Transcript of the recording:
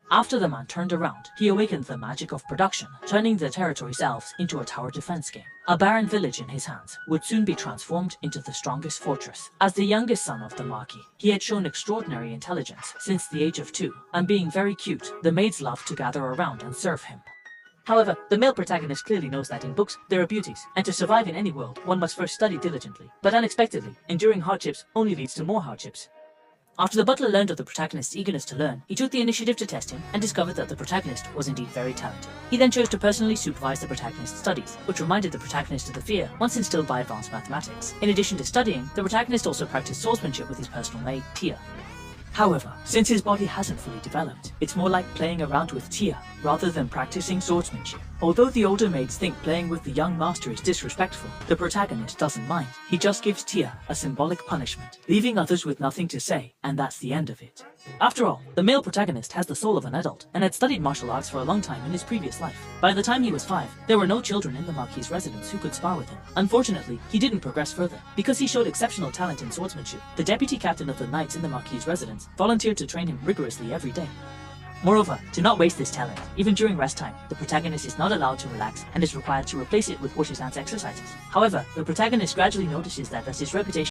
After the man turned around, he awakened the magic of production, turning the territory's elves into a tower defense game. A barren village in his hands would soon be transformed into the strongest fortress. As the youngest son of the Marquis, he had shown extraordinary intelligence since the age of 2, and being very cute, the maids loved to gather around and serve him. However, the male protagonist clearly knows that in books there are beauties, and to survive in any world, one must first study diligently. But unexpectedly, enduring hardships only leads to more hardships. After the butler learned of the protagonist's eagerness to learn, he took the initiative to test him and discovered that the protagonist was indeed very talented. He then chose to personally supervise the protagonist's studies, which reminded the protagonist of the fear once instilled by advanced mathematics. In addition to studying, the protagonist also practiced swordsmanship with his personal maid, Tia. However, since his body hasn't fully developed, it's more like playing around with Tia rather than practicing swordsmanship. Although the older maids think playing with the young master is disrespectful, the protagonist doesn't mind. He just gives Tia a symbolic punishment, leaving others with nothing to say, and that's the end of it. After all, the male protagonist has the soul of an adult and had studied martial arts for a long time in his previous life. By the time he was 5, there were no children in the Marquis' residence who could spar with him. Unfortunately, he didn't progress further. Because he showed exceptional talent in swordsmanship, the deputy captain of the knights in the Marquis' residence volunteered to train him rigorously every day. Moreover, to not waste this talent, even during rest time, the protagonist is not allowed to relax and is required to replace it with horses and exercises. However, the protagonist gradually notices that as his reputation